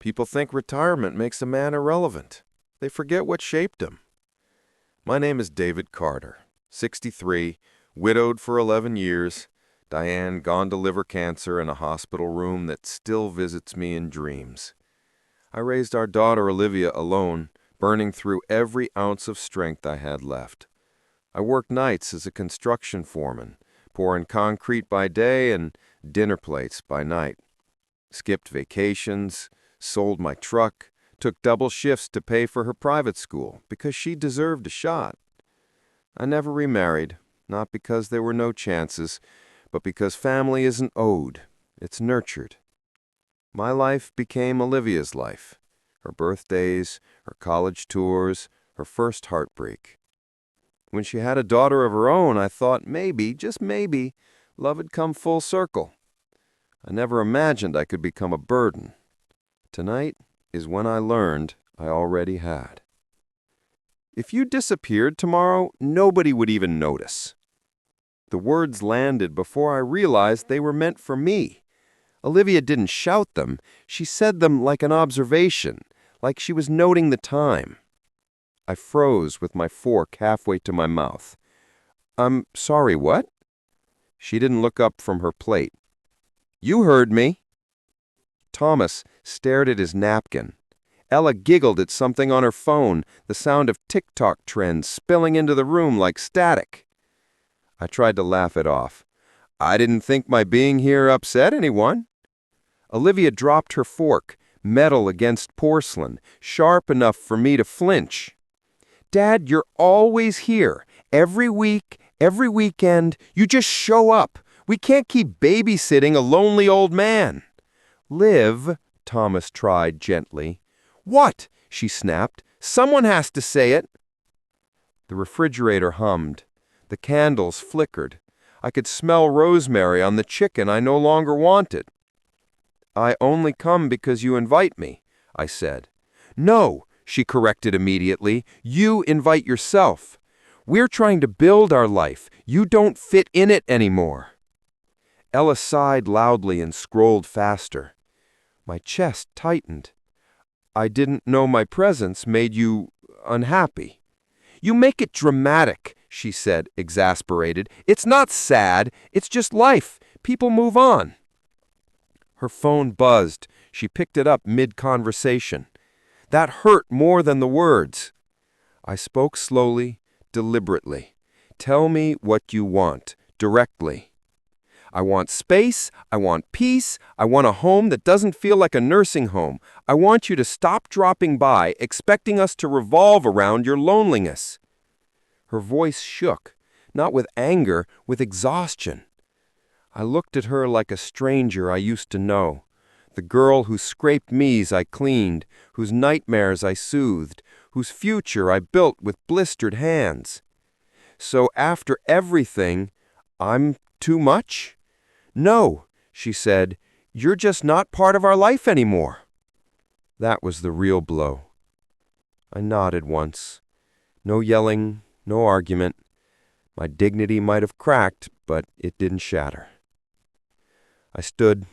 People think retirement makes a man irrelevant. They forget what shaped him. My name is David Carter, 63, widowed for 11 years, Diane gone to liver cancer in a hospital room that still visits me in dreams. I raised our daughter Olivia alone, burning through every ounce of strength I had left. I worked nights as a construction foreman, pouring concrete by day and dinner plates by night. Skipped vacations, sold my truck, took double shifts to pay for her private school because she deserved a shot. I never remarried, not because there were no chances, but because family isn't owed, it's nurtured. My life became Olivia's life, her birthdays, her college tours, her first heartbreak. When she had a daughter of her own, I thought maybe, just maybe, love had come full circle. I never imagined I could become a burden. Tonight is when I learned I already had. If you disappeared tomorrow, nobody would even notice. The words landed before I realized they were meant for me. Olivia didn't shout them. She said them like an observation, like she was noting the time. I froze with my fork halfway to my mouth. "I'm sorry, what?" She didn't look up from her plate. "You heard me." Thomas stared at his napkin. Ella giggled at something on her phone, the sound of TikTok trends spilling into the room like static. I tried to laugh it off. I didn't think my being here upset anyone. Olivia dropped her fork, metal against porcelain, sharp enough for me to flinch. "Dad, you're always here. Every week, every weekend. You just show up. We can't keep babysitting a lonely old man." "Liv," Thomas tried gently. "What?" she snapped. "Someone has to say it." The refrigerator hummed. The candles flickered. I could smell rosemary on the chicken I no longer wanted. "I only come because you invite me," I said. "No," she corrected immediately. "You invite yourself. We're trying to build our life. You don't fit in it anymore." Ella sighed loudly and scrolled faster. My chest tightened. "I didn't know my presence made you unhappy." "You make it dramatic," she said, exasperated. "It's not sad. It's just life. People move on." Her phone buzzed. She picked it up mid-conversation. That hurt more than the words. I spoke slowly, deliberately. "Tell me what you want, directly." "I want space. I want peace. I want a home that doesn't feel like a nursing home. I want you to stop dropping by, expecting us to revolve around your loneliness." Her voice shook, not with anger, with exhaustion. I looked at her like a stranger I used to know, the girl whose scraped knees I cleaned, whose nightmares I soothed, whose future I built with blistered hands. "So after everything, I'm too much?" "No," she said, "you're just not part of our life anymore." That was the real blow. I nodded once. No yelling, no argument. My dignity might have cracked, but it didn't shatter. I stood.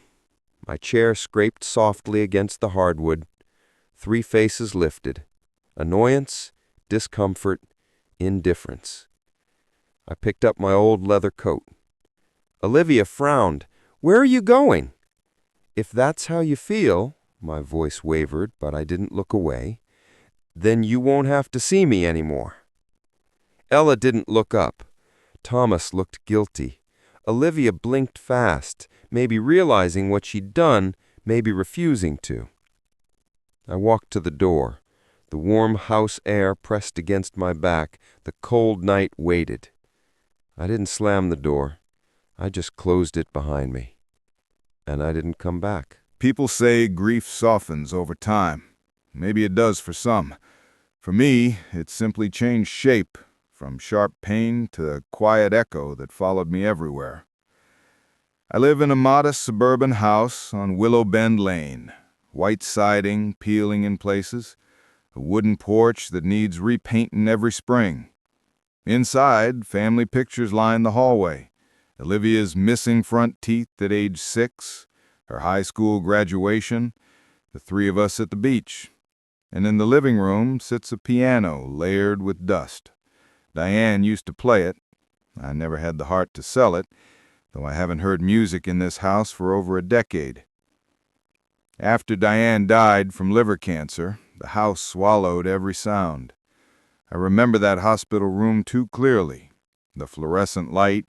My chair scraped softly against the hardwood. 3 faces lifted. Annoyance, discomfort, indifference. I picked up my old leather coat. Olivia frowned. "Where are you going?" "If that's how you feel," my voice wavered, but I didn't look away, "then you won't have to see me anymore." Ella didn't look up. Thomas looked guilty. Olivia blinked fast, maybe realizing what she'd done, maybe refusing to. I walked to the door. The warm house air pressed against my back. The cold night waited. I didn't slam the door. I just closed it behind me. And I didn't come back. People say grief softens over time. Maybe it does for some. For me, it simply changed shape, from sharp pain to the quiet echo that followed me everywhere. I live in a modest suburban house on Willow Bend Lane, white siding peeling in places, a wooden porch that needs repainting every spring. Inside, family pictures line the hallway. Olivia's missing front teeth at age 6, her high school graduation, The three of us at the beach. And in the living room sits a piano layered with dust. Diane used to play it. I never had the heart to sell it, though I haven't heard music in this house for over a decade. After Diane died from liver cancer, the house swallowed every sound. I remember that hospital room too clearly. The fluorescent light,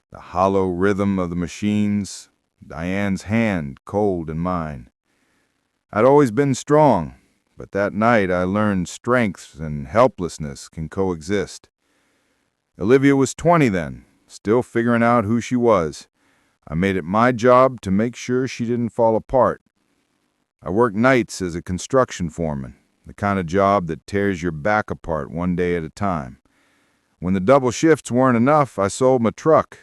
the hollow rhythm of the machines, Diane's hand cold in mine. I'd always been strong, but that night I learned strength and helplessness can coexist. Olivia was 20 then, still figuring out who she was. I made it my job to make sure she didn't fall apart. I worked nights as a construction foreman, the kind of job that tears your back apart one day at a time. When the double shifts weren't enough, I sold my truck.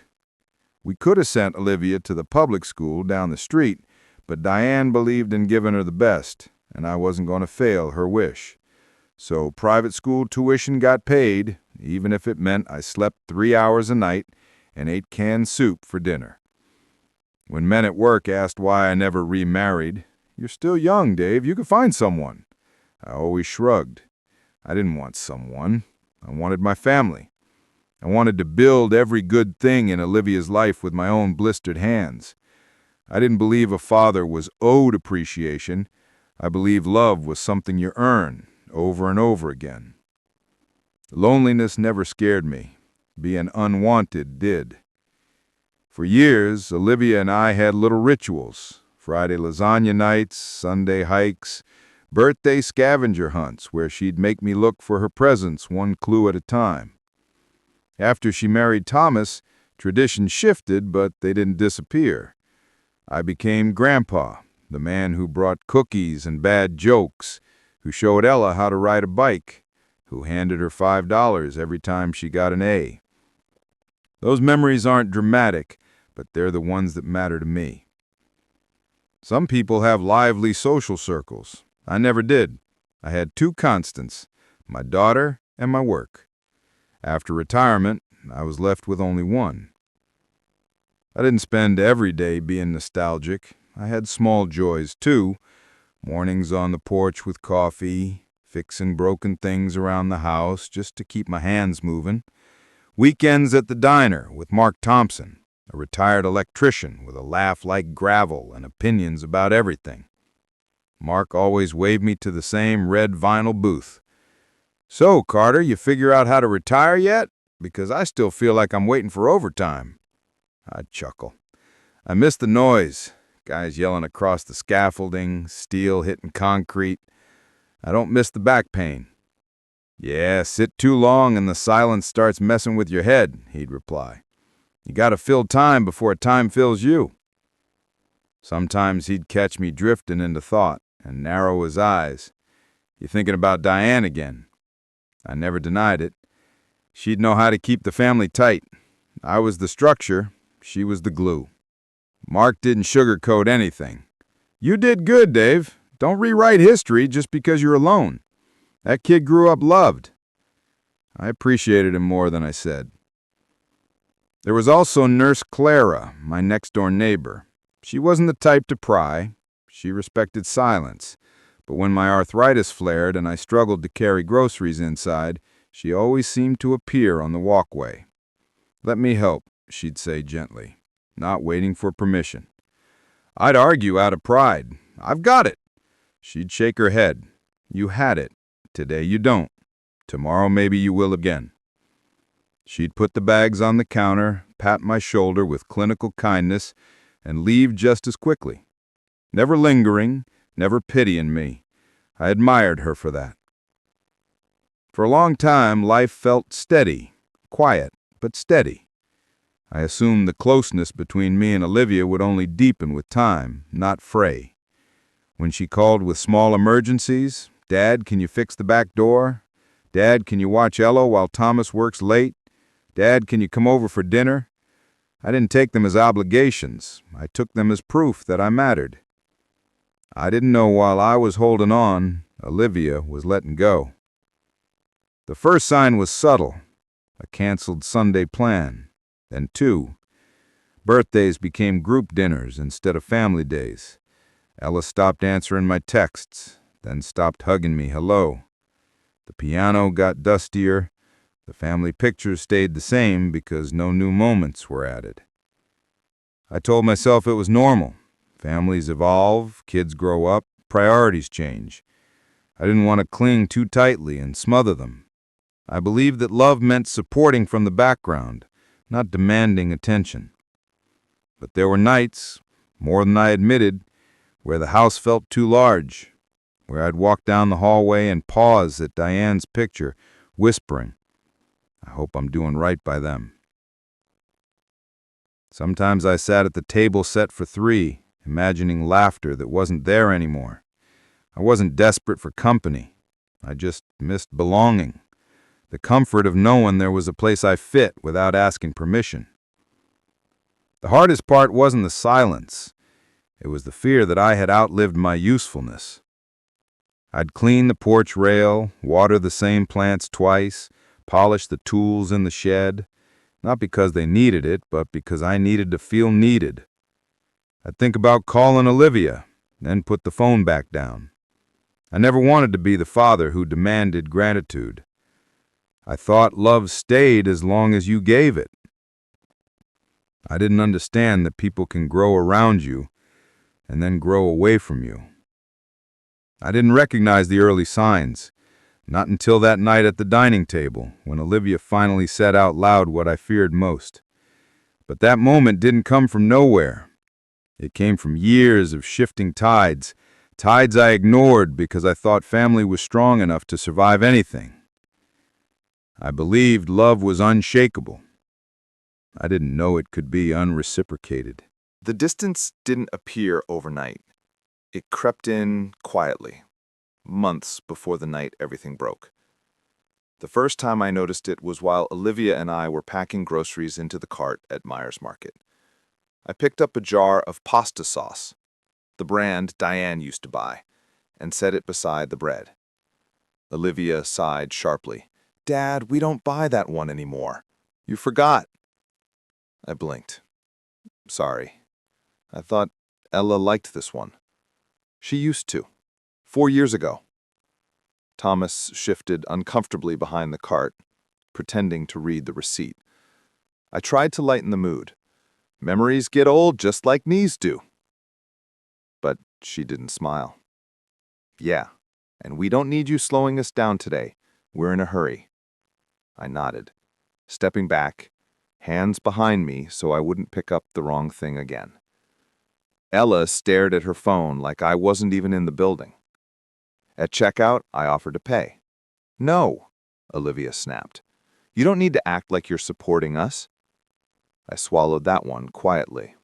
We could have sent Olivia to the public school down the street, but Diane believed in giving her the best, and I wasn't going to fail her wish. So private school tuition got paid, even if it meant I slept 3 hours a night and ate canned soup for dinner. When men at work asked why I never remarried, "You're still young, Dave. You could find someone," I always shrugged. I didn't want someone. I wanted my family. I wanted to build every good thing in Olivia's life with my own blistered hands. I didn't believe a father was owed appreciation. I believed love was something you earn over and over again. Loneliness never scared me. Being unwanted did. For years, Olivia and I had little rituals. Friday lasagna nights, Sunday hikes, birthday scavenger hunts where she'd make me look for her presents one clue at a time. After she married Thomas, traditions shifted, but they didn't disappear. I became Grandpa, the man who brought cookies and bad jokes, who showed Ella how to ride a bike, who handed her $5 every time she got an A. Those memories aren't dramatic, but they're the ones that matter to me. Some people have lively social circles. I never did. I had two constants, my daughter and my work. After retirement, I was left with only one. I didn't spend every day being nostalgic. I had small joys, too. Mornings on the porch with coffee, fixing broken things around the house just to keep my hands moving. Weekends at the diner with Mark Thompson, a retired electrician with a laugh like gravel and opinions about everything. Mark always waved me to the same red vinyl booth. "So, Carter, you figure out how to retire yet? Because I still feel like I'm waiting for overtime." I'd chuckle. I miss the noise. Guys yelling across the scaffolding, steel hitting concrete. I don't miss the back pain. "Yeah, sit too long and the silence starts messing with your head," he'd reply. "You gotta fill time before time fills you." Sometimes he'd catch me drifting into thought and narrow his eyes. "You thinking about Diane again?" I never denied it. She'd know how to keep the family tight. I was the structure. She was the glue. Mark didn't sugarcoat anything. "You did good, Dave. Don't rewrite history just because you're alone. That kid grew up loved." I appreciated him more than I said. There was also Nurse Clara, my next-door neighbor. She wasn't the type to pry. She respected silence. But when my arthritis flared and I struggled to carry groceries inside, she always seemed to appear on the walkway. "Let me help," she'd say gently, not waiting for permission. I'd argue out of pride. "I've got it." She'd shake her head. "You had it. Today you don't. Tomorrow maybe you will again." She'd put the bags on the counter, pat my shoulder with clinical kindness, and leave just as quickly. Never lingering, never pitying me. I admired her for that. For a long time, life felt steady, quiet, but steady. I assumed the closeness between me and Olivia would only deepen with time, not fray. When she called with small emergencies, "Dad, can you fix the back door? Dad, can you watch Ella while Thomas works late? Dad, can you come over for dinner?" I didn't take them as obligations. I took them as proof that I mattered. I didn't know while I was holding on, Olivia was letting go. The first sign was subtle, a canceled Sunday plan. Then two, birthdays became group dinners instead of family days. Ella stopped answering my texts, then stopped hugging me hello. The piano got dustier. The family pictures stayed the same because no new moments were added. I told myself it was normal. Families evolve, kids grow up, priorities change. I didn't want to cling too tightly and smother them. I believed that love meant supporting from the background, not demanding attention. But there were nights, more than I admitted, where the house felt too large, where I'd walk down the hallway and pause at Diane's picture, whispering, I hope I'm doing right by them. Sometimes I sat at the table set for 3, imagining laughter that wasn't there anymore. I wasn't desperate for company. I just missed belonging, the comfort of knowing there was a place I fit without asking permission. The hardest part wasn't the silence. It was the fear that I had outlived my usefulness. I'd clean the porch rail, water the same plants twice, polish the tools in the shed, not because they needed it, but because I needed to feel needed. I'd think about calling Olivia, then put the phone back down. I never wanted to be the father who demanded gratitude. I thought love stayed as long as you gave it. I didn't understand that people can grow around you and then grow away from you. I didn't recognize the early signs, not until that night at the dining table, when Olivia finally said out loud what I feared most. But that moment didn't come from nowhere. It came from years of shifting tides, tides I ignored because I thought family was strong enough to survive anything. I believed love was unshakable. I didn't know it could be unreciprocated. The distance didn't appear overnight. It crept in quietly, months before the night everything broke. The first time I noticed it was while Olivia and I were packing groceries into the cart at Myers Market. I picked up a jar of pasta sauce, the brand Diane used to buy, and set it beside the bread. Olivia sighed sharply. "Dad, we don't buy that one anymore. You forgot." I blinked. "Sorry. I thought Ella liked this one." "She used to. 4 years ago." Thomas shifted uncomfortably behind the cart, pretending to read the receipt. I tried to lighten the mood. "Memories get old just like knees do." But she didn't smile. "Yeah, and we don't need you slowing us down today. We're in a hurry." I nodded, stepping back, hands behind me so I wouldn't pick up the wrong thing again. Ella stared at her phone like I wasn't even in the building. At checkout, I offered to pay. "No," Olivia snapped. "You don't need to act like you're supporting us." I swallowed that one quietly.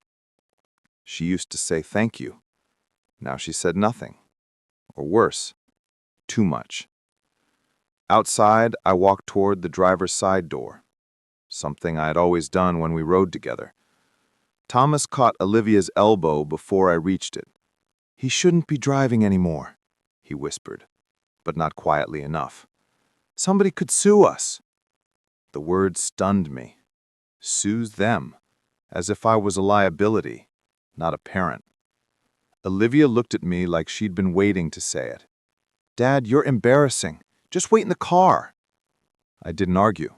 She used to say thank you. Now she said nothing. Or worse, too much. Outside, I walked toward the driver's side door, something I had always done when we rode together. Thomas caught Olivia's elbow before I reached it. "He shouldn't be driving anymore," he whispered, but not quietly enough. "Somebody could sue us." The word stunned me. Sue them, as if I was a liability, not a parent. Olivia looked at me like she'd been waiting to say it. "Dad, you're embarrassing. Just wait in the car." I didn't argue.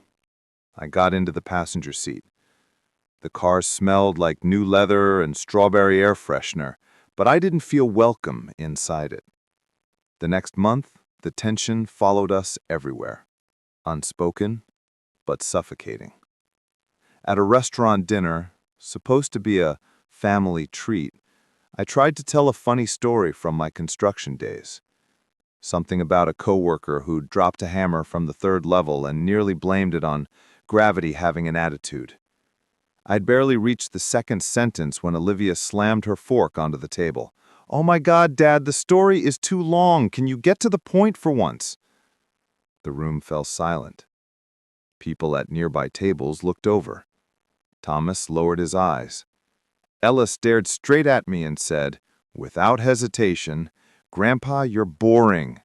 I got into the passenger seat. The car smelled like new leather and strawberry air freshener, but I didn't feel welcome inside it. The next month, the tension followed us everywhere. Unspoken, but suffocating. At a restaurant dinner, supposed to be a family treat, I tried to tell a funny story from my construction days. Something about a coworker who dropped a hammer from the 3rd level and nearly blamed it on gravity having an attitude. I'd barely reached the second sentence when Olivia slammed her fork onto the table. "Oh my God, Dad, the story is too long. Can you get to the point for once?" The room fell silent. People at nearby tables looked over. Thomas lowered his eyes. Ella stared straight at me and said, without hesitation, "Grandpa, you're boring."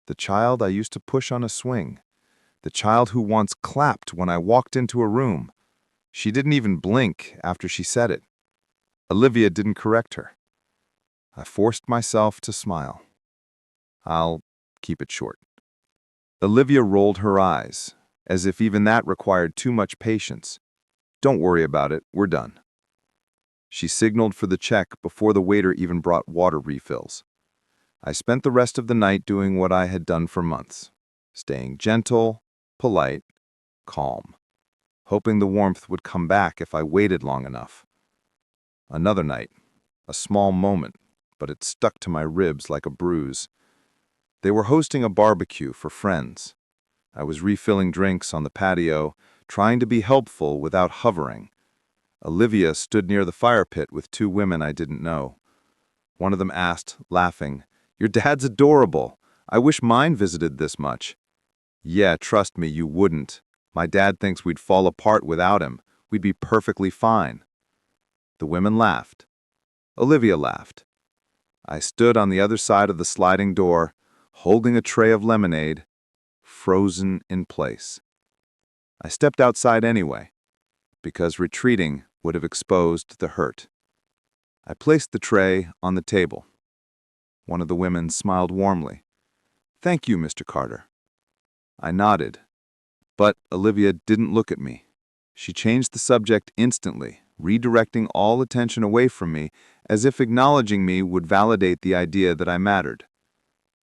The child I used to push on a swing. The child who once clapped when I walked into a room. She didn't even blink after she said it. Olivia didn't correct her. I forced myself to smile. I'll keep it short. Olivia rolled her eyes, as if even that required too much patience. Don't worry about it, we're done. She signaled for the check before the waiter even brought water refills. I spent the rest of the night doing what I had done for months, staying gentle, polite, calm, hoping the warmth would come back if I waited long enough. Another night, a small moment, but it stuck to my ribs like a bruise. They were hosting a barbecue for friends. I was refilling drinks on the patio, trying to be helpful without hovering. Olivia stood near the fire pit with two women I didn't know. One of them asked, laughing, "Your dad's adorable. I wish mine visited this much." "Yeah, trust me, you wouldn't. My dad thinks we'd fall apart without him. We'd be perfectly fine." The women laughed. Olivia laughed. I stood on the other side of the sliding door, holding a tray of lemonade, frozen in place. I stepped outside anyway, because retreating would have exposed the hurt. I placed the tray on the table. One of the women smiled warmly. "Thank you, Mr. Carter." I nodded, but Olivia didn't look at me. She changed the subject instantly, redirecting all attention away from me, as if acknowledging me would validate the idea that I mattered.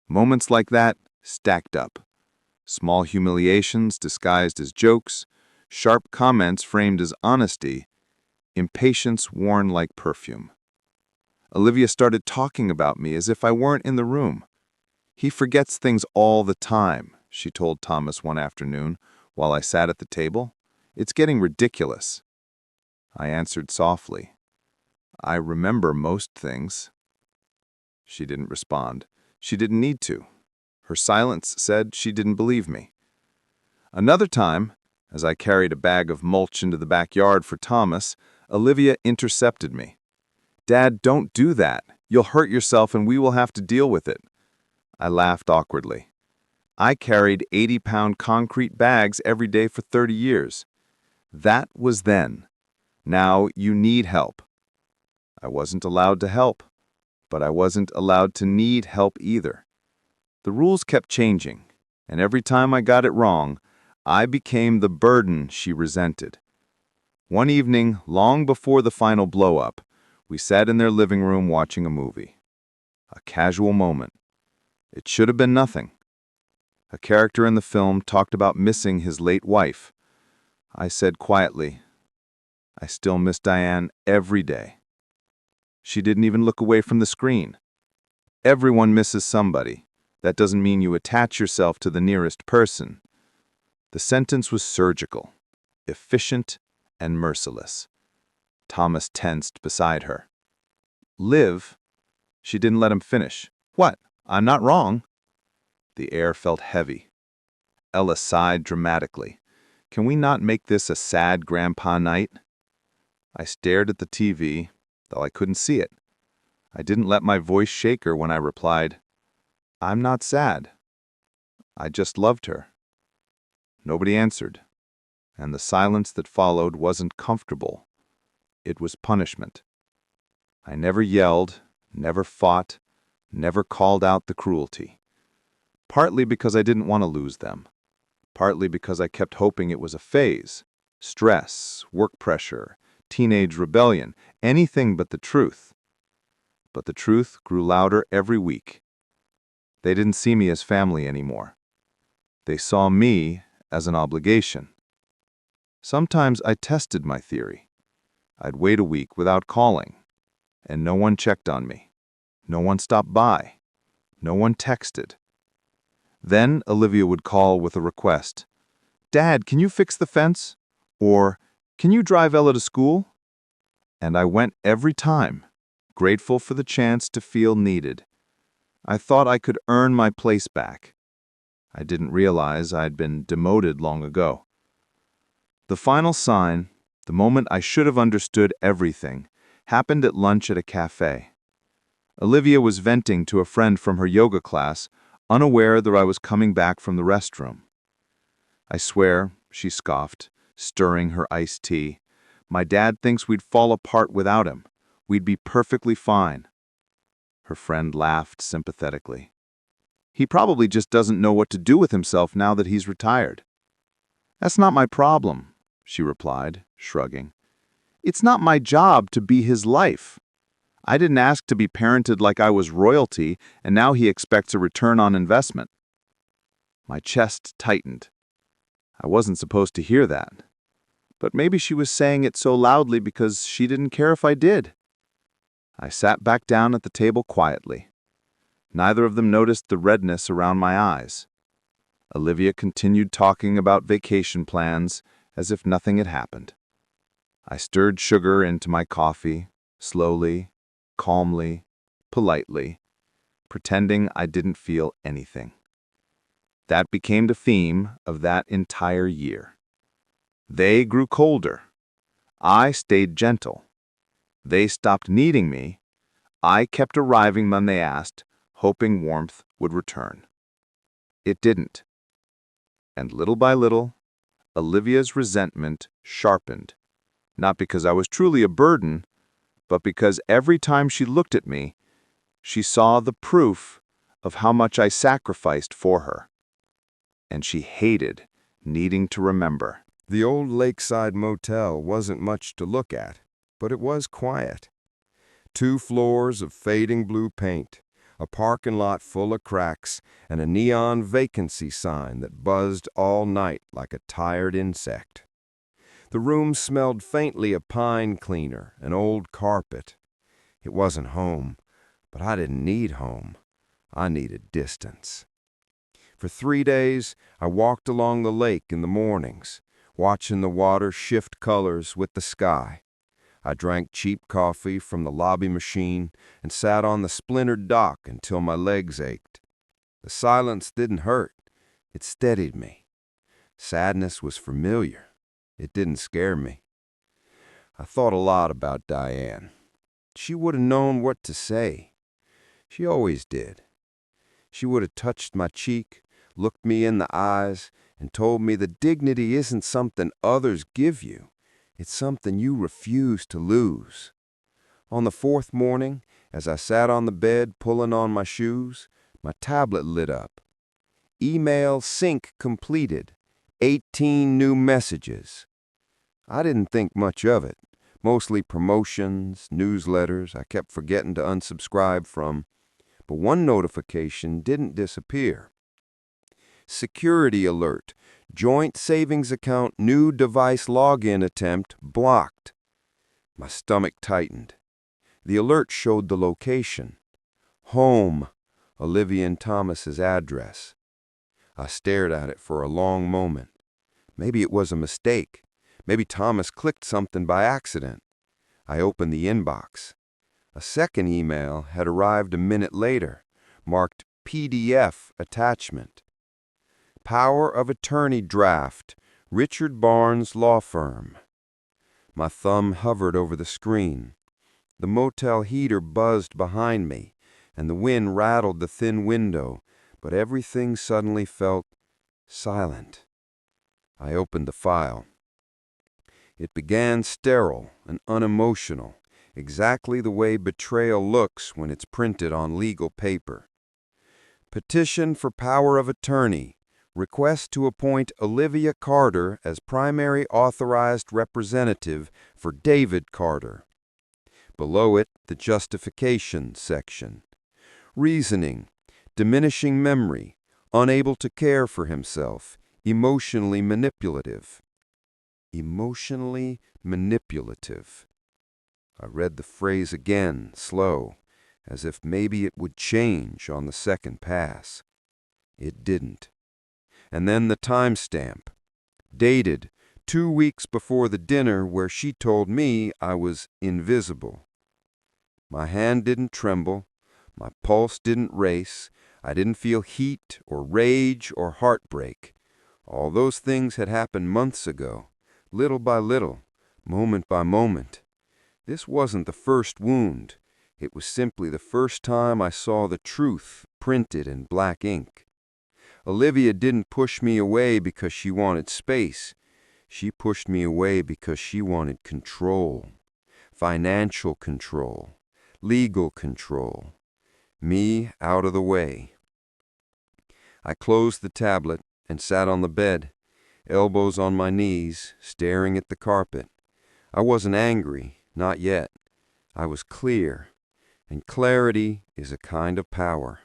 Moments like that stacked up. Small humiliations disguised as jokes, sharp comments framed as honesty, impatience worn like perfume. Olivia started talking about me as if I weren't in the room. "He forgets things all the time," she told Thomas one afternoon while I sat at the table. "It's getting ridiculous." I answered softly, "I remember most things." She didn't respond. She didn't need to. Her silence said she didn't believe me. Another time, as I carried a bag of mulch into the backyard for Thomas, Olivia intercepted me. "Dad, don't do that. You'll hurt yourself and we will have to deal with it." I laughed awkwardly. I carried 80-pound concrete bags every day for 30 years. That was then. Now you need help. I wasn't allowed to help, but I wasn't allowed to need help either. The rules kept changing, and every time I got it wrong, I became the burden she resented. One evening, long before the final blow-up, we sat in their living room watching a movie. A casual moment. It should have been nothing. A character in the film talked about missing his late wife. I said quietly, "I still miss Diane every day." She didn't even look away from the screen. Everyone misses somebody. That doesn't mean you attach yourself to the nearest person. The sentence was surgical, efficient, and merciless. Thomas tensed beside her. "Liv?" She didn't let him finish. "What? I'm not wrong." The air felt heavy. Ella sighed dramatically. "Can we not make this a sad grandpa night?" I stared at the TV, though I couldn't see it. I didn't let my voice shake her when I replied, "I'm not sad. I just loved her." Nobody answered, and the silence that followed wasn't comfortable. It was punishment. I never yelled, never fought, never called out the cruelty. Partly because I didn't want to lose them. Partly because I kept hoping it was a phase. Stress, work pressure, teenage rebellion, anything but the truth. But the truth grew louder every week. They didn't see me as family anymore. They saw me as an obligation. Sometimes I tested my theory. I'd wait a week without calling, and no one checked on me. No one stopped by. No one texted. Then Olivia would call with a request. "Dad, can you fix the fence?" Or, "Can you drive Ella to school?" And I went every time, grateful for the chance to feel needed. I thought I could earn my place back. I didn't realize I'd been demoted long ago. The final sign, the moment I should have understood everything, happened at lunch at a cafe. Olivia was venting to a friend from her yoga class, unaware that I was coming back from the restroom. "I swear," she scoffed, stirring her iced tea, "my dad thinks we'd fall apart without him. We'd be perfectly fine." Her friend laughed sympathetically. He probably just doesn't know what to do with himself now that he's retired. That's not my problem, she replied, shrugging. It's not my job to be his life. I didn't ask to be parented like I was royalty, and now he expects a return on investment. My chest tightened. I wasn't supposed to hear that. But maybe she was saying it so loudly because she didn't care if I did. I sat back down at the table quietly. Neither of them noticed the redness around my eyes. Olivia continued talking about vacation plans as if nothing had happened. I stirred sugar into my coffee, slowly, calmly, politely, pretending I didn't feel anything. That became the theme of that entire year. They grew colder. I stayed gentle. They stopped needing me. I kept arriving when they asked, hoping warmth would return. It didn't. And little by little, Olivia's resentment sharpened, not because I was truly a burden, but because every time she looked at me, she saw the proof of how much I sacrificed for her. And she hated needing to remember. The old lakeside motel wasn't much to look at, but it was quiet. 2 floors of fading blue paint, a parking lot full of cracks, and a neon vacancy sign that buzzed all night like a tired insect. The room smelled faintly of pine cleaner and old carpet. It wasn't home, but I didn't need home. I needed distance. For 3 days, I walked along the lake in the mornings, watching the water shift colors with the sky. I drank cheap coffee from the lobby machine and sat on the splintered dock until my legs ached. The silence didn't hurt. It steadied me. Sadness was familiar. It didn't scare me. I thought a lot about Diane. She would have known what to say. She always did. She would have touched my cheek, looked me in the eyes, and told me that dignity isn't something others give you. It's something you refuse to lose. On the 4th morning, as I sat on the bed pulling on my shoes, my tablet lit up. Email sync completed. 18 new messages. I didn't think much of it. Mostly promotions, newsletters I kept forgetting to unsubscribe from. But one notification didn't disappear. Security alert. Joint savings account new device login attempt blocked. My stomach tightened. The alert showed the location. Home. Olivia and Thomas's address. I stared at it for a long moment. Maybe it was a mistake. Maybe Thomas clicked something by accident. I opened the inbox. A second email had arrived a minute later, marked PDF attachment. Power of attorney draft, Richard Barnes Law Firm. My thumb hovered over the screen. The motel heater buzzed behind me, and the wind rattled the thin window, but everything suddenly felt silent. I opened the file. It began sterile and unemotional, exactly the way betrayal looks when it's printed on legal paper. Petition for power of attorney. Request to appoint Olivia Carter as primary authorized representative for David Carter. Below it, the justification section. Reasoning. Diminishing memory. Unable to care for himself. Emotionally manipulative. Emotionally manipulative. I read the phrase again, slow, as if maybe it would change on the second pass. It didn't. And then the timestamp. Dated 2 weeks before the dinner where she told me I was invisible. My hand didn't tremble. My pulse didn't race. I didn't feel heat or rage or heartbreak. All those things had happened months ago, little by little, moment by moment. This wasn't the first wound. It was simply the first time I saw the truth printed in black ink. Olivia didn't push me away because she wanted space. She pushed me away because she wanted control. Financial control. Legal control. Me out of the way. I closed the tablet and sat on the bed, elbows on my knees, staring at the carpet. I wasn't angry, not yet. I was clear, and clarity is a kind of power.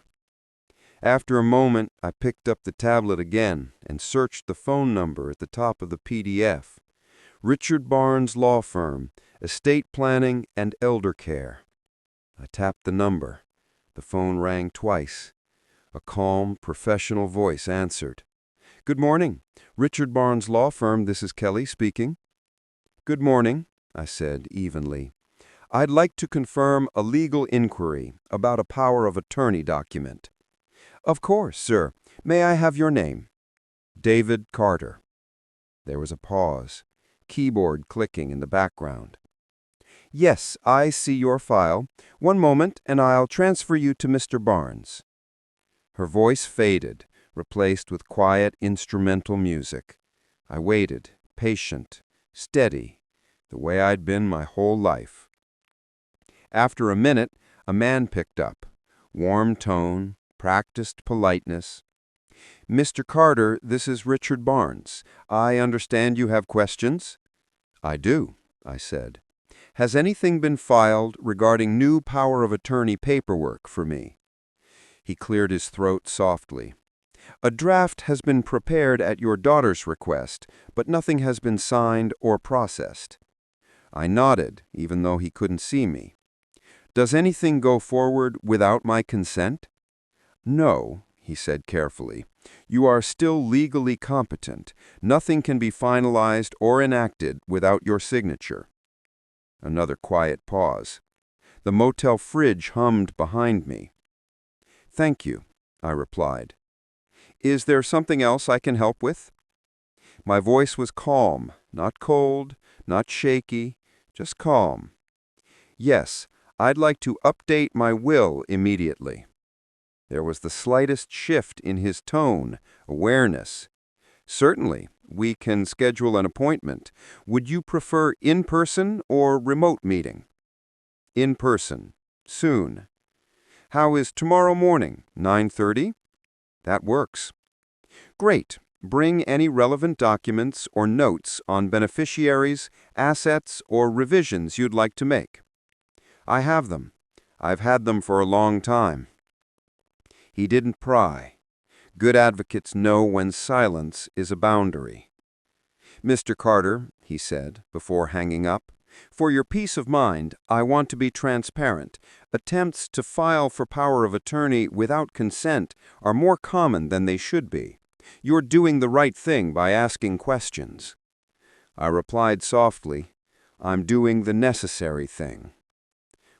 After a moment, I picked up the tablet again and searched the phone number at the top of the PDF. Richard Barnes Law Firm, Estate Planning and Elder Care. I tapped the number. The phone rang twice. A calm, professional voice answered. "Good morning. Richard Barnes Law Firm, this is Kelly speaking." "Good morning," I said evenly. "I'd like to confirm a legal inquiry about a power of attorney document." "Of course, sir. May I have your name?" "David Carter." There was a pause, keyboard clicking in the background. "Yes, I see your file. One moment, and I'll transfer you to Mr. Barnes." Her voice faded, replaced with quiet instrumental music. I waited, patient, steady, the way I'd been my whole life. After a minute, a man picked up. Warm tone, practiced politeness. "Mr. Carter, this is Richard Barnes. I understand you have questions?" "I do," I said. "Has anything been filed regarding new power of attorney paperwork for me?" He cleared his throat softly. "A draft has been prepared at your daughter's request, but nothing has been signed or processed." I nodded, even though he couldn't see me. "Does anything go forward without my consent?" "No," he said carefully. "You are still legally competent. Nothing can be finalized or enacted without your signature." Another quiet pause. The motel fridge hummed behind me. "Thank you," I replied. "Is there something else I can help with?" My voice was calm, not cold, not shaky, just calm. "Yes, I'd like to update my will immediately." There was the slightest shift in his tone, awareness. "Certainly, we can schedule an appointment. Would you prefer in-person or remote meeting?" "In person. Soon." "How is tomorrow morning, 9:30? "That works." "Great. Bring any relevant documents or notes on beneficiaries, assets, or revisions you'd like to make." "I have them. I've had them for a long time." He didn't pry. Good advocates know when silence is a boundary. "Mr. Carter," he said, before hanging up, "for your peace of mind, I want to be transparent. Attempts to file for power of attorney without consent are more common than they should be. You're doing the right thing by asking questions." I replied softly, "I'm doing the necessary thing."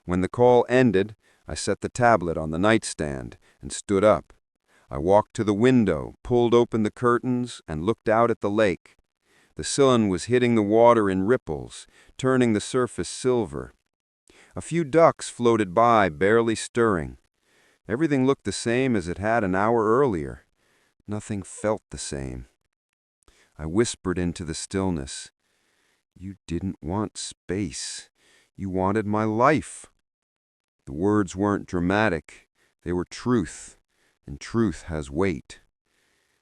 When the call ended, I set the tablet on the nightstand and stood up. I walked to the window, pulled open the curtains, and looked out at the lake. The sun was hitting the water in ripples, turning the surface silver. A few ducks floated by, barely stirring. Everything looked the same as it had an hour earlier. Nothing felt the same. I whispered into the stillness, "You didn't want space. You wanted my life." The words weren't dramatic. They were truth, and truth has weight.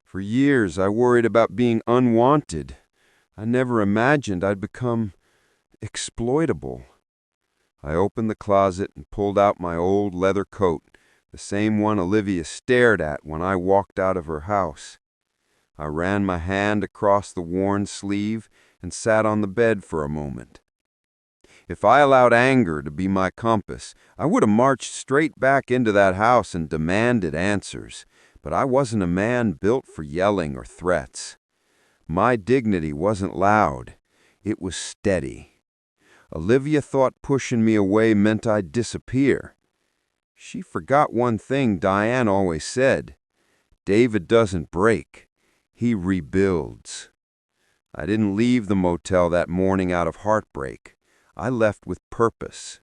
For years, I worried about being unwanted. I never imagined I'd become exploitable. I opened the closet and pulled out my old leather coat, the same one Olivia stared at when I walked out of her house. I ran my hand across the worn sleeve and sat on the bed for a moment. If I allowed anger to be my compass, I would have marched straight back into that house and demanded answers. But I wasn't a man built for yelling or threats. My dignity wasn't loud. It was steady. Olivia thought pushing me away meant I'd disappear. She forgot one thing Diane always said. David doesn't break. He rebuilds. I didn't leave the motel that morning out of heartbreak. I left with purpose.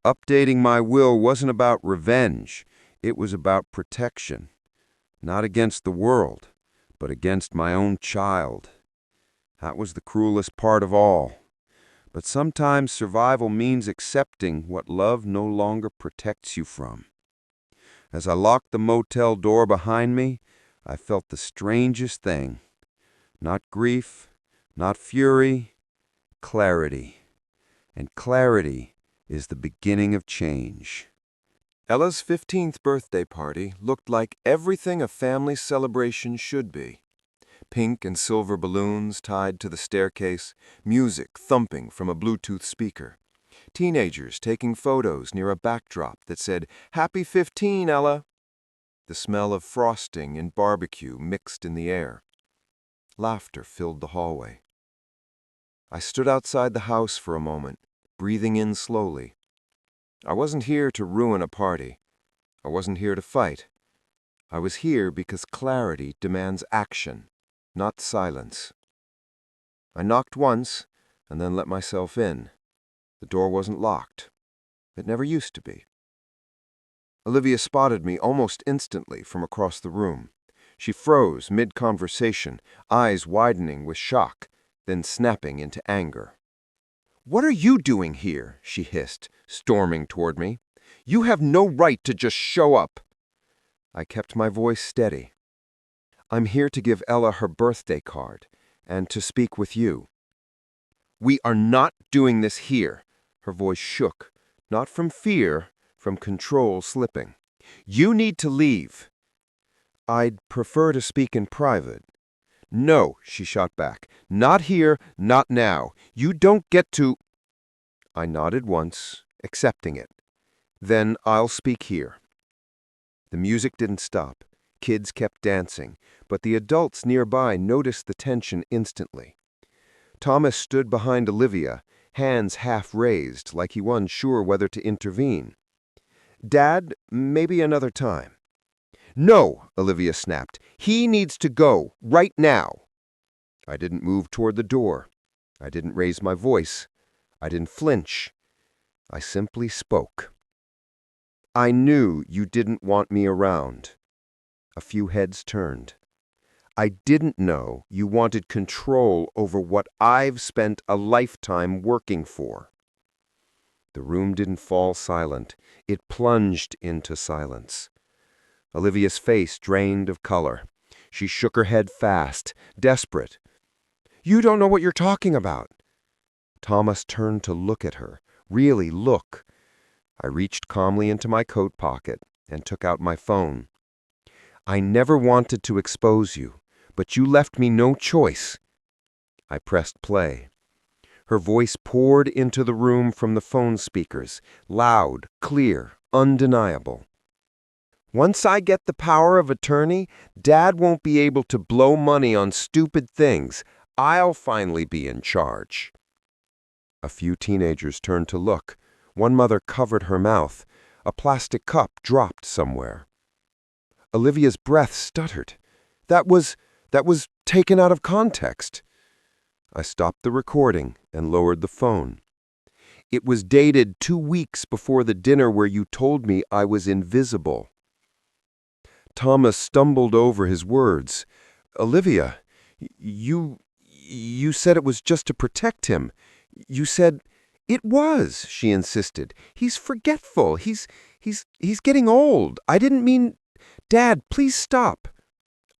Updating my will wasn't about revenge. It was about protection. Not against the world, but against my own child. That was the cruelest part of all. But sometimes survival means accepting what love no longer protects you from. As I locked the motel door behind me, I felt the strangest thing. Not grief, not fury, clarity. And clarity is the beginning of change. Ella's 15th birthday party looked like everything a family celebration should be. Pink and silver balloons tied to the staircase, music thumping from a Bluetooth speaker. Teenagers taking photos near a backdrop that said, "Happy 15, Ella." The smell of frosting and barbecue mixed in the air. Laughter filled the hallway. I stood outside the house for a moment, breathing in slowly. I wasn't here to ruin a party. I wasn't here to fight. I was here because clarity demands action, not silence. I knocked once and then let myself in. The door wasn't locked. It never used to be. Olivia spotted me almost instantly from across the room. She froze mid-conversation, eyes widening with shock, then snapping into anger. "What are you doing here?" she hissed, storming toward me. "You have no right to just show up." I kept my voice steady. "I'm here to give Ella her birthday card, and to speak with you." "We are not doing this here." Her voice shook, not from fear, from control slipping. "You need to leave." "I'd prefer to speak in private." "No," she shot back. "Not here, not now. You don't get to—" I nodded once, accepting it. "Then I'll speak here." The music didn't stop. Kids kept dancing, but the adults nearby noticed the tension instantly. Thomas stood behind Olivia, hands half raised, like he wasn't sure whether to intervene. "Dad, maybe another time." "No," Olivia snapped. "He needs to go, right now." I didn't move toward the door. I didn't raise my voice. I didn't flinch. I simply spoke. "I knew you didn't want me around." A few heads turned. "I didn't know you wanted control over what I've spent a lifetime working for." The room didn't fall silent. It plunged into silence. Olivia's face drained of color. She shook her head fast, desperate. "You don't know what you're talking about." Thomas turned to look at her, really look. I reached calmly into my coat pocket and took out my phone. "I never wanted to expose you, but you left me no choice." I pressed play. Her voice poured into the room from the phone speakers, loud, clear, undeniable. "Once I get the power of attorney, Dad won't be able to blow money on stupid things. I'll finally be in charge." A few teenagers turned to look. One mother covered her mouth. A plastic cup dropped somewhere. Olivia's breath stuttered. That was taken out of context." I stopped the recording and lowered the phone. "It was dated 2 weeks before the dinner where you told me I was invisible." Thomas stumbled over his words. "Olivia, you said it was just to protect him. You said—" "It was," she insisted. "He's forgetful. He's getting old. I didn't mean—" "Dad, please stop."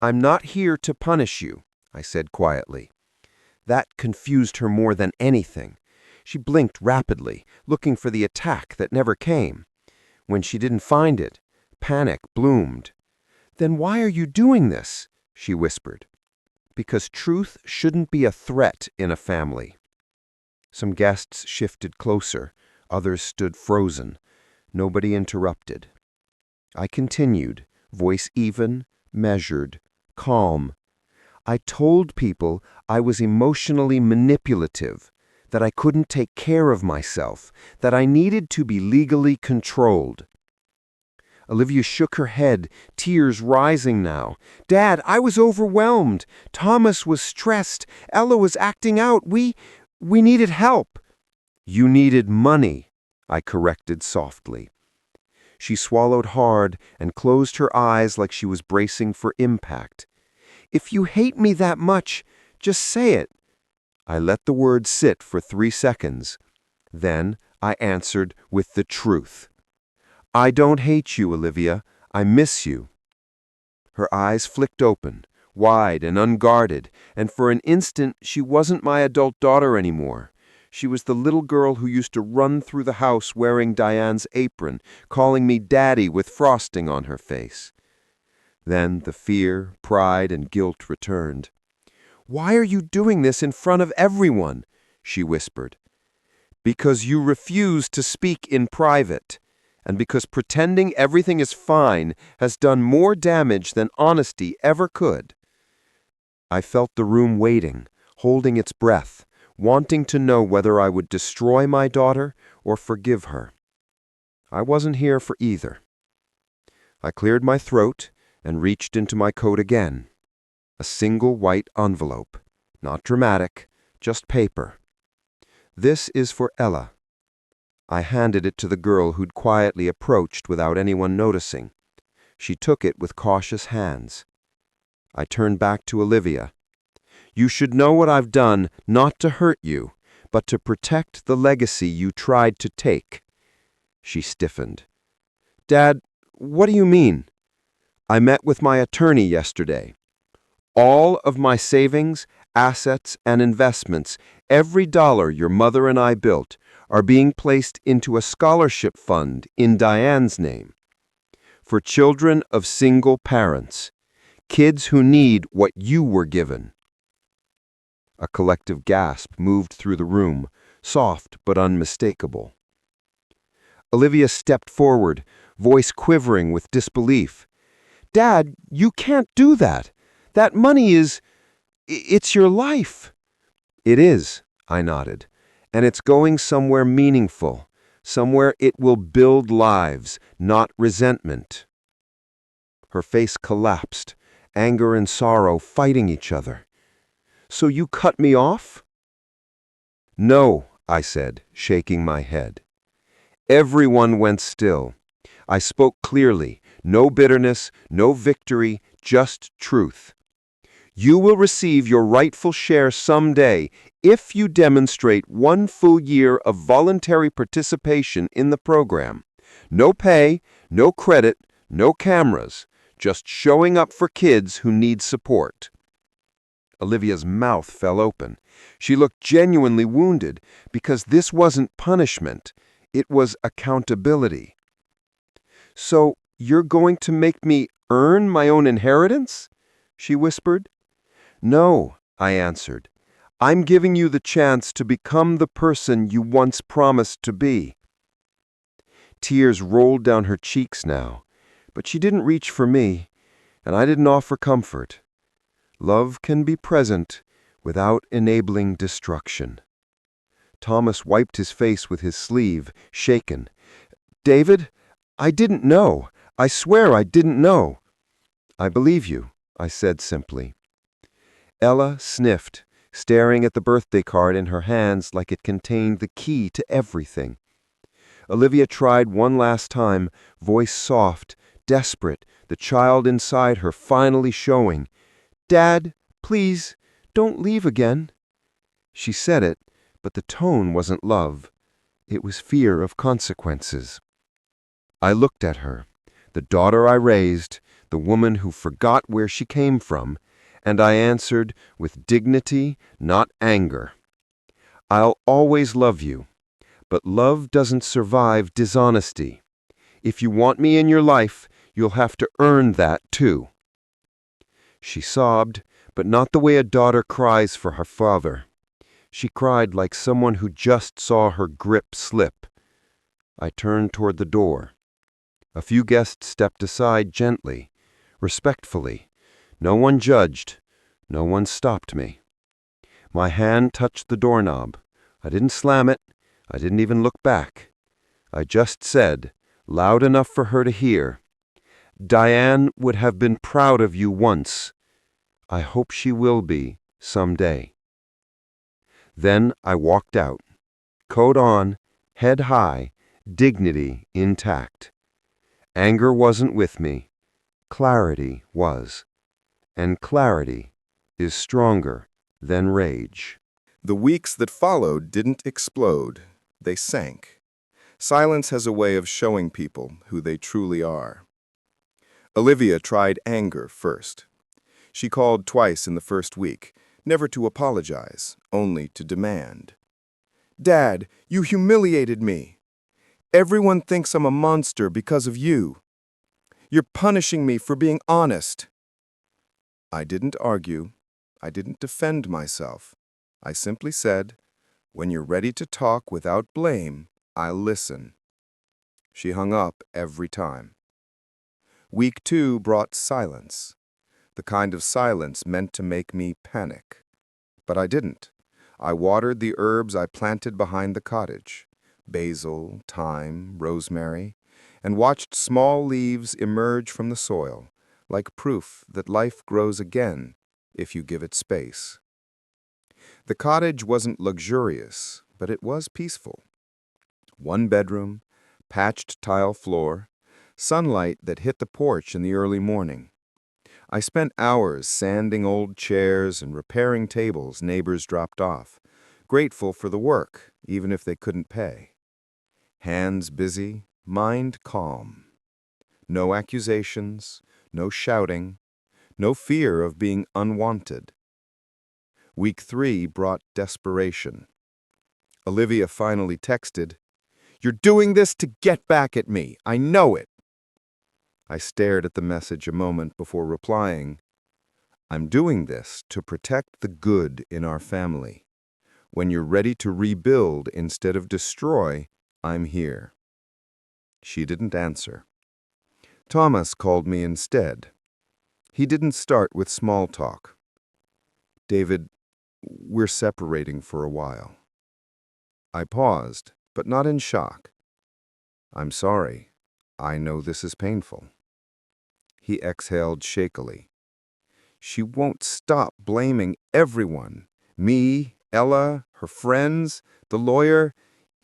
"I'm not here to punish you," I said quietly. That confused her more than anything. She blinked rapidly, looking for the attack that never came. When she didn't find it, panic bloomed. "Then why are you doing this?" she whispered. "Because truth shouldn't be a threat in a family." Some guests shifted closer. Others stood frozen. Nobody interrupted. I continued, voice even, measured, calm. "I told people I was emotionally manipulative, that I couldn't take care of myself, that I needed to be legally controlled." Olivia shook her head, tears rising now. "Dad, I was overwhelmed. Thomas was stressed. Ella was acting out. We needed help." "You needed money," I corrected softly. She swallowed hard and closed her eyes like she was bracing for impact. "If you hate me that much, just say it." I let the words sit for 3 seconds. Then I answered with the truth. "I don't hate you, Olivia. I miss you." Her eyes flicked open, wide and unguarded, and for an instant she wasn't my adult daughter anymore. She was the little girl who used to run through the house wearing Diane's apron, calling me Daddy with frosting on her face. Then the fear, pride, and guilt returned. "Why are you doing this in front of everyone?" she whispered. "Because you refuse to speak in private, and because pretending everything is fine has done more damage than honesty ever could." I felt the room waiting, holding its breath, wanting to know whether I would destroy my daughter or forgive her. I wasn't here for either. I cleared my throat and reached into my coat again. A single white envelope. Not dramatic, just paper. "This is for Ella." I handed it to the girl who'd quietly approached without anyone noticing. She took it with cautious hands. I turned back to Olivia. "You should know what I've done, not to hurt you, but to protect the legacy you tried to take." She stiffened. "Dad, what do you mean?" "I met with my attorney yesterday. All of my savings, assets, and investments, every dollar your mother and I built, are being placed into a scholarship fund in Diane's name. For children of single parents. Kids who need what you were given." A collective gasp moved through the room, soft but unmistakable. Olivia stepped forward, voice quivering with disbelief. "Dad, you can't do that. That money it's your life." "It is," I nodded, "and it's going somewhere meaningful, somewhere it will build lives, not resentment." Her face collapsed, anger and sorrow fighting each other. "So you cut me off?" "No," I said, shaking my head. Everyone went still. I spoke clearly. No bitterness, no victory, just truth. "You will receive your rightful share someday if you demonstrate 1 full year of voluntary participation in the program. No pay, no credit, no cameras, just showing up for kids who need support." Olivia's mouth fell open. She looked genuinely wounded because this wasn't punishment, it was accountability. "So you're going to make me earn my own inheritance?" she whispered. "No," I answered. "I'm giving you the chance to become the person you once promised to be." Tears rolled down her cheeks now, but she didn't reach for me, and I didn't offer comfort. Love can be present without enabling destruction. Thomas wiped his face with his sleeve, shaken. "David, I didn't know. I swear I didn't know." "I believe you," I said simply. Ella sniffed, staring at the birthday card in her hands like it contained the key to everything. Olivia tried one last time, voice soft, desperate, the child inside her finally showing. "Dad, please, don't leave again." She said it, but the tone wasn't love. It was fear of consequences. I looked at her, the daughter I raised, the woman who forgot where she came from, and I answered with dignity, not anger. "I'll always love you, but love doesn't survive dishonesty. If you want me in your life, you'll have to earn that too." She sobbed, but not the way a daughter cries for her father. She cried like someone who just saw her grip slip. I turned toward the door. A few guests stepped aside gently, respectfully. No one judged. No one stopped me. My hand touched the doorknob. I didn't slam it. I didn't even look back. I just said, loud enough for her to hear, "Diane would have been proud of you once. I hope she will be someday." Then I walked out, coat on, head high, dignity intact. Anger wasn't with me. Clarity was. And clarity is stronger than rage. The weeks that followed didn't explode. They sank. Silence has a way of showing people who they truly are. Olivia tried anger first. She called twice in the first week, never to apologize, only to demand. "Dad, you humiliated me. Everyone thinks I'm a monster because of you. You're punishing me for being honest." I didn't argue. I didn't defend myself. I simply said, "When you're ready to talk without blame, I'll listen." She hung up every time. Week 2 brought silence, the kind of silence meant to make me panic. But I didn't. I watered the herbs I planted behind the cottage, basil, thyme, rosemary, and watched small leaves emerge from the soil, like proof that life grows again if you give it space. The cottage wasn't luxurious, but it was peaceful. 1 bedroom, patched tile floor, sunlight that hit the porch in the early morning. I spent hours sanding old chairs and repairing tables neighbors dropped off, grateful for the work, even if they couldn't pay. Hands busy, mind calm. No accusations, no shouting, no fear of being unwanted. Week 3 brought desperation. Olivia finally texted, "You're doing this to get back at me. I know it." I stared at the message a moment before replying, "I'm doing this to protect the good in our family. When you're ready to rebuild instead of destroy, I'm here." She didn't answer. Thomas called me instead. He didn't start with small talk. "David, we're separating for a while." I paused, but not in shock. "I'm sorry. I know this is painful." He exhaled shakily. "She won't stop blaming everyone. Me, Ella, her friends, the lawyer,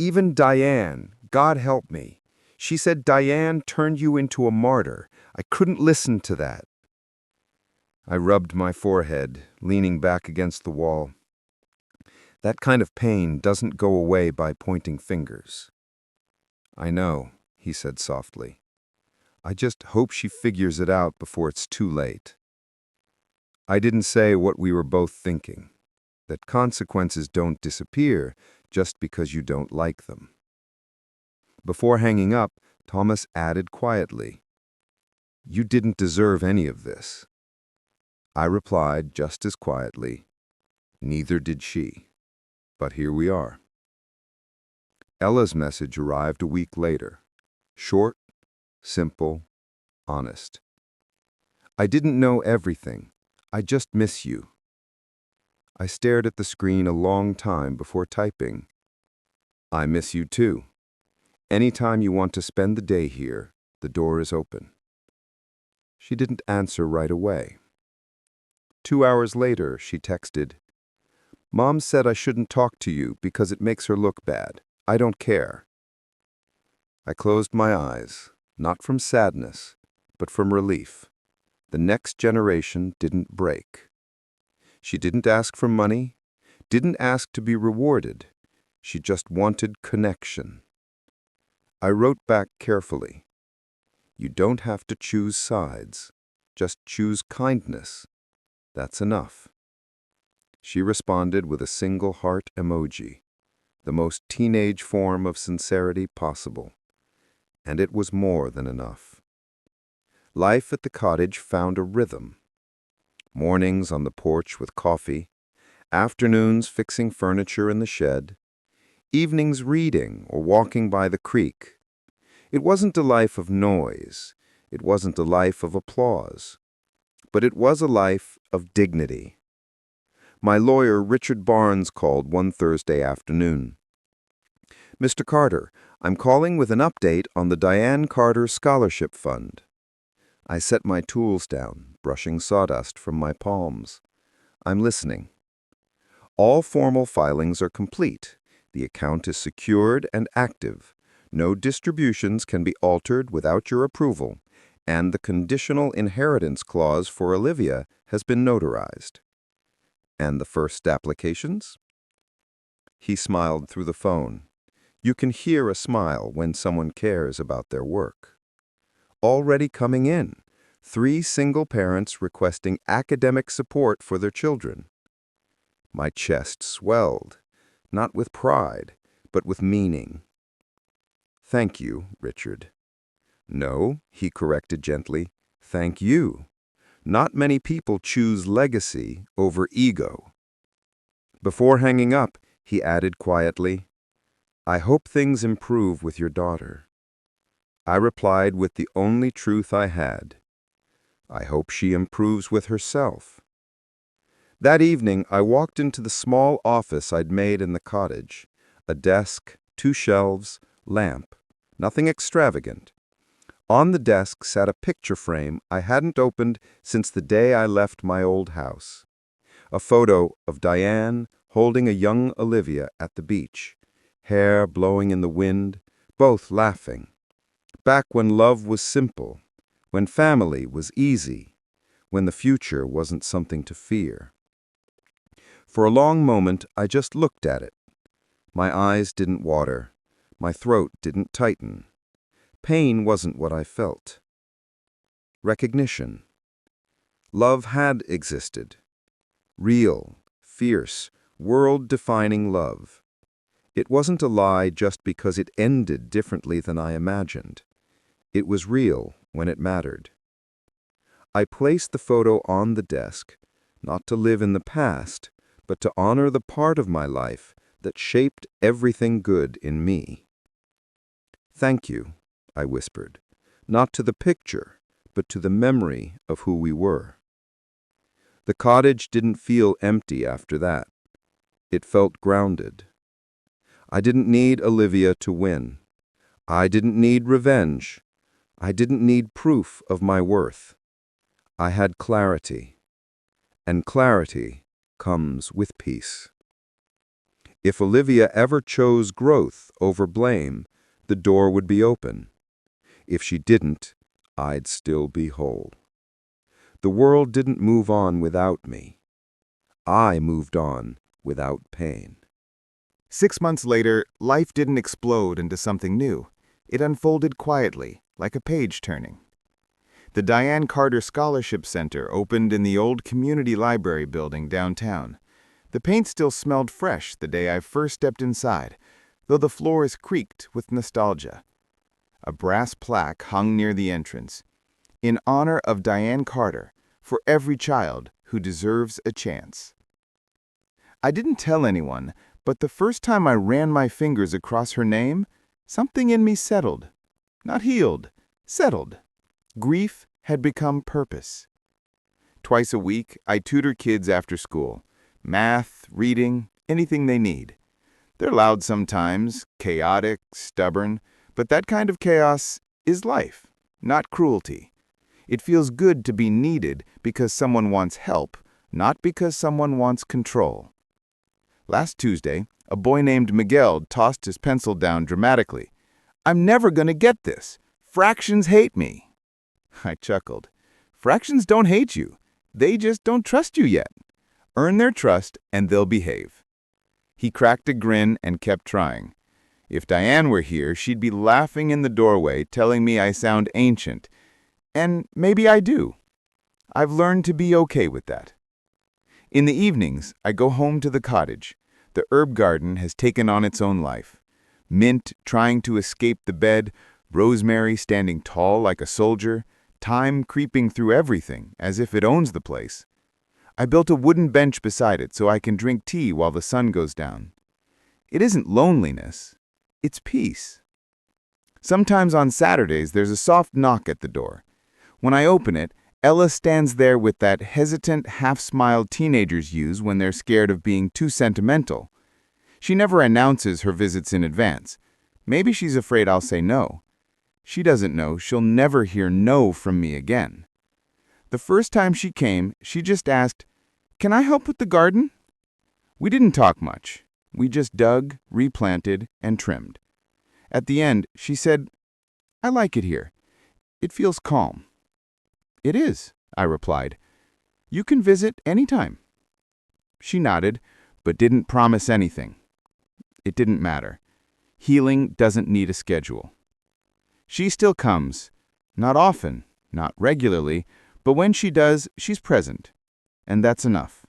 even Diane. God help me. She said Diane turned you into a martyr. I couldn't listen to that." I rubbed my forehead, leaning back against the wall. That kind of pain doesn't go away by pointing fingers. "I know," he said softly. "I just hope she figures it out before it's too late." I didn't say what we were both thinking, that consequences don't disappear just because you don't like them. Before hanging up, Thomas added quietly, "You didn't deserve any of this." I replied just as quietly, "Neither did she. But here we are." Ella's message arrived a week later. Short, simple, honest. "I didn't know everything. I just miss you." I stared at the screen a long time before typing, "I miss you too. Anytime you want to spend the day here, the door is open." She didn't answer right away. 2 hours later, she texted, "Mom said I shouldn't talk to you because it makes her look bad. I don't care." I closed my eyes, not from sadness, but from relief. The next generation didn't break. She didn't ask for money, didn't ask to be rewarded. She just wanted connection. I wrote back carefully, "You don't have to choose sides. Just choose kindness. That's enough." She responded with a single heart emoji, the most teenage form of sincerity possible. And it was more than enough. Life at the cottage found a rhythm. Mornings on the porch with coffee, afternoons fixing furniture in the shed, evenings reading or walking by the creek. It wasn't a life of noise. It wasn't a life of applause. But it was a life of dignity. My lawyer, Richard Barnes, called one Thursday afternoon. "Mr. Carter, I'm calling with an update on the Diane Carter Scholarship Fund." I set my tools down, brushing sawdust from my palms. "I'm listening." "All formal filings are complete. The account is secured and active. No distributions can be altered without your approval, and the conditional inheritance clause for Olivia has been notarized." "And the first applications?" He smiled through the phone. You can hear a smile when someone cares about their work. "Already coming in. 3 single parents requesting academic support for their children. My chest swelled, not with pride, but with meaning. "Thank you, Richard." "No," he corrected gently, "thank you. Not many people choose legacy over ego." Before hanging up, he added quietly, "I hope things improve with your daughter." I replied with the only truth I had. I hope she improves with herself. That evening, I walked into the small office I'd made in the cottage. A desk, 2 shelves, lamp. Nothing extravagant. On the desk sat a picture frame I hadn't opened since the day I left my old house. A photo of Diane holding a young Olivia at the beach, hair blowing in the wind, both laughing. Back when love was simple, when family was easy, when the future wasn't something to fear. For a long moment, I just looked at it. My eyes didn't water. My throat didn't tighten. Pain wasn't what I felt. Recognition. Love had existed. Real, fierce, world-defining love. It wasn't a lie just because it ended differently than I imagined. It was real when it mattered. I placed the photo on the desk, not to live in the past, but to honor the part of my life that shaped everything good in me. "Thank you," I whispered, not to the picture, but to the memory of who we were. The cottage didn't feel empty after that. It felt grounded. I didn't need Olivia to win. I didn't need revenge. I didn't need proof of my worth. I had clarity. And clarity comes with peace. If Olivia ever chose growth over blame, the door would be open. If she didn't, I'd still be whole. The world didn't move on without me. I moved on without pain. 6 months later, life didn't explode into something new. It unfolded quietly, like a page turning. The Diane Carter Scholarship Center opened in the old community library building downtown. The paint still smelled fresh the day I first stepped inside, though the floors creaked with nostalgia. A brass plaque hung near the entrance. "In honor of Diane Carter, for every child who deserves a chance." I didn't tell anyone, but the first time I ran my fingers across her name, something in me settled. Not healed, settled. Grief had become purpose. Twice a week, I tutor kids after school. Math, reading, anything they need. They're loud sometimes, chaotic, stubborn, but that kind of chaos is life, not cruelty. It feels good to be needed because someone wants help, not because someone wants control. Last Tuesday, a boy named Miguel tossed his pencil down dramatically. "I'm never going to get this. Fractions hate me." I chuckled. Fractions don't hate you. They just don't trust you yet. Earn their trust and they'll behave. He cracked a grin and kept trying. If Diane were here, she'd be laughing in the doorway, telling me I sound ancient. And maybe I do. I've learned to be okay with that. In the evenings, I go home to the cottage. The herb garden has taken on its own life. Mint trying to escape the bed, rosemary standing tall like a soldier, time creeping through everything as if it owns the place. I built a wooden bench beside it so I can drink tea while the sun goes down. It isn't loneliness, it's peace. Sometimes on Saturdays there's a soft knock at the door. When I open it, Ella stands there with that hesitant half-smile teenagers use when they're scared of being too sentimental. She never announces her visits in advance. Maybe she's afraid I'll say no. She doesn't know she'll never hear no from me again. The first time she came, she just asked, "Can I help with the garden?" We didn't talk much. We just dug, replanted, and trimmed. At the end, she said, "I like it here. It feels calm." "It is," I replied. "You can visit anytime." She nodded, but didn't promise anything. It didn't matter. Healing doesn't need a schedule. She still comes, not often, not regularly, But when she does, she's present, and that's enough.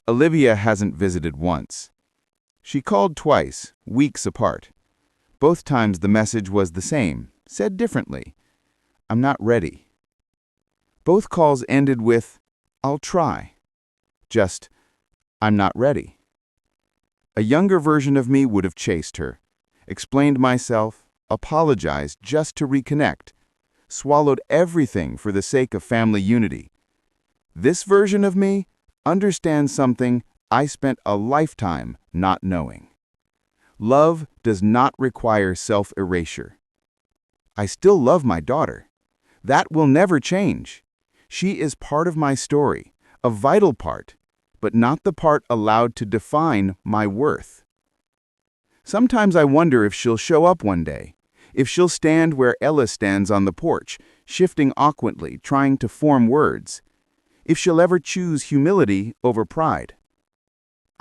Olivia hasn't visited once. She called twice, weeks apart. Both times the message was the same, said differently. I'm not ready. Both calls ended with, I'll try. Just, I'm not ready. A younger version of me would have chased her, explained myself, apologized just to reconnect, swallowed everything for the sake of family unity. This version of me understands something I spent a lifetime not knowing. Love does not require self-erasure. I still love my daughter. That will never change. She is part of my story, a vital part, but not the part allowed to define my worth. Sometimes I wonder if she'll show up one day, if she'll stand where Ella stands on the porch, shifting awkwardly, trying to form words, if she'll ever choose humility over pride.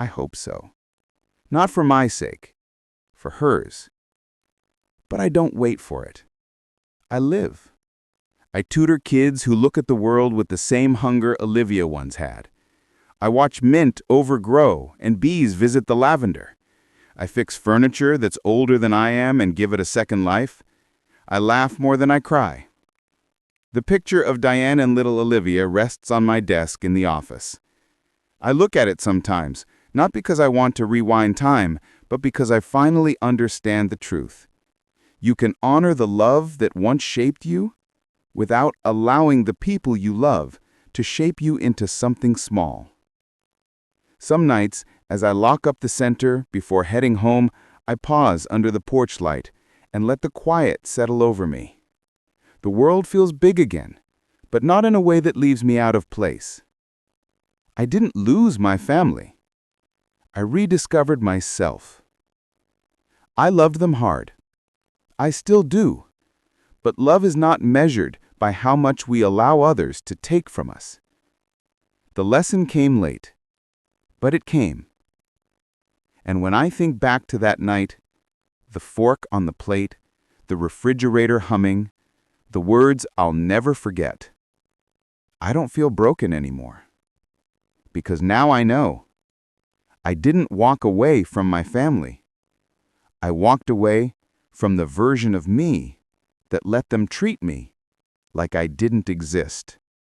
I hope so. Not for my sake, for hers. But I don't wait for it. I live. I tutor kids who look at the world with the same hunger Olivia once had. I watch mint overgrow and bees visit the lavender. I fix furniture that's older than I am and give it a second life. I laugh more than I cry. The picture of Diane and little Olivia rests on my desk in the office. I look at it sometimes, not because I want to rewind time, but because I finally understand the truth. You can honor the love that once shaped you without allowing the people you love to shape you into something small. Some nights, as I lock up the center before heading home, I pause under the porch light and let the quiet settle over me. The world feels big again, but not in a way that leaves me out of place. I didn't lose my family. I rediscovered myself. I loved them hard. I still do. But love is not measured by how much we allow others to take from us. The lesson came late, but it came. And when I think back to that night, the fork on the plate, the refrigerator humming, the words I'll never forget, I don't feel broken anymore. Because now I know. I didn't walk away from my family. I walked away from the version of me that let them treat me like I didn't exist.